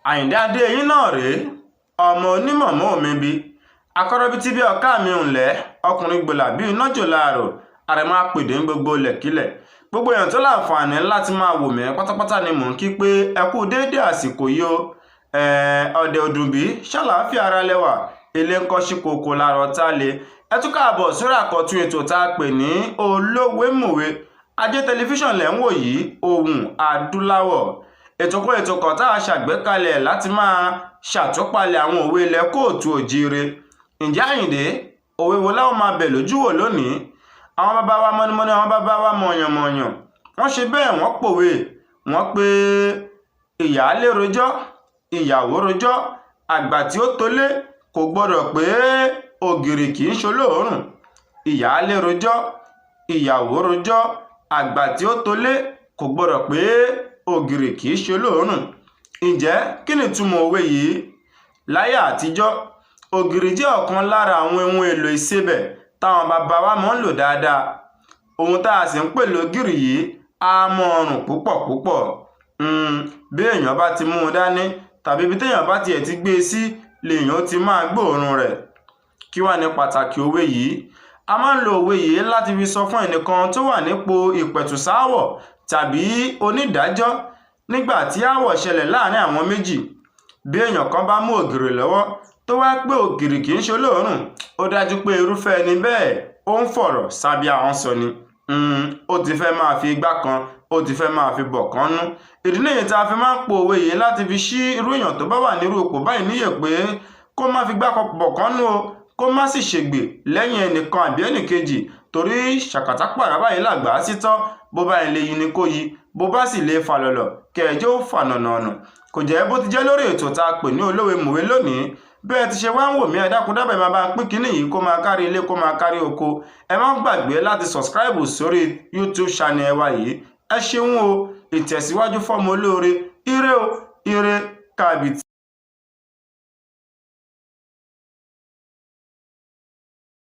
Àyìndé Adéyìn náà rèé, ọmọ onímọ̀mọ́ òmìnbí akọ́rọ́bí tí bí ọ̀ká mi ńlẹ̀ ọkùnrin gbòlà bí iná jò láàrò àrẹ̀mọ apèdè ń gbogbo lẹ̀kílẹ̀. Gbogbo èèyàn tó láǹfààní láti máa wò mí pátápátá ni mò ń kí pé ẹ kú déédé àsìkò yìí o. Ọ̀dẹ̀ òdùnbí ṣàlàáfíà ara lẹ́wà ilé ńkọ́ ṣíkòkò làárọ̀ tá a lè. Ẹ tún káàbọ̀ sórí àkọ́tún ètò tá a pè ní Olówémọ̀wé. Ajé tẹlifíṣàn lẹ́ ń wò yìí, Ohùn Adúláwọ̀. Ètò kan tá a ṣàgbékalẹ̀ láti máa ṣàtúpalẹ̀ àwọn òwe ilẹ̀ kóòtù òjíire. Ǹjẹ́ Àyìndé, òwe wo láwọn máa bẹ̀ lójú wò lónìí? Àwọn bàbá wa mọ́nímọ́ní, àwọn bàbá wa mọ̀yànmọ̀yàn, wọ́n ṣe bẹ́ẹ̀ wọ́n pòwe. Wọ́n pé ìyáálé rojọ́, ìyàwó rojọ́, àgbà tí ó tolé kò gbọ́dọ̀ pé ògìrì kì í ṣolóòórùn. Ìyáálé rojọ́, ìyàwó rojọ́, àgbà tí ó tolé kò gbọ́dọ̀ pé ògìrì kì í ṣolóòórùn. Ǹjẹ́ kí ni ìtumọ̀ òwe yìí? Láyé àtijọ́, ògìrì jẹ́ ọ̀kan lára àwọn ohun èlò ìsebẹ̀ táwọn bàbá wa máa ń lò dáadáa. Ohun tá a sì ń pè lógìrì yìí á mọ́ ọrùn púpọ̀ púpọ̀. Bí èèyàn bá ti mú un dání tàbí ibi téèyàn bá tiẹ̀ ti gbé e sí lèèyàn ti máa gbóòórùn rẹ̀. Kí wá ní pàtàkì òwe yìí? A máa ń lo òwe yìí láti fi sọ fún ẹnìkan tó wà nípò ìpẹ̀tùsááwọ̀ tàbí onídàájọ́ nígbà tí aáwọ̀ ṣẹlẹ̀ láàrin àwọn méjì. Bí èèyàn kan bá mú ògìrì lọ́wọ́ tó wá pé ògìrì kì í ṣolóòórùn, ó dájú pé irúfẹ́ ẹni bẹ́ẹ̀ ó ń fọ̀rọ̀ sábẹ́ ahọ́n sọ ni. Ó ti fẹ́ máa fi igbá kan, ó ti fẹ́ máa fi bọ̀ kan nú. Ìdí nìyí tá a fi máa ń po òwe yìí láti fi ṣí irú èèyàn tó bá wà nírú ipò báyìí níyè pé kó má fi igbá kan bọ̀ kan nú o, kó má sì ṣègbè lẹ́yìn ẹnìkan àbí ẹnìkejì, torí ṣàkàtà pàrà báyìí làgbà á sí tán. Bó bá ilé yìí ni kó yí, bó bá sì lè falọ̀lọ̀ kẹjọ́ ó fànànànà. Kò jẹ́ bó ti jẹ́ lórí ètò tá a pè ní Olówémọ̀wé lónìí. Bẹ́ẹ̀ ti ṣe wá ń wò mí, ẹ dákun dábàá máa bá ń pín kínní yìí kó máa kárí ilé kó máa kárí oko. Ẹ má gbàgbé láti subscribe sórí YouTube channel wa yìí. Ẹ ṣeun o, ìtẹ̀síwájú fọ́mọ olóore. Ire o, ire kàbìtì.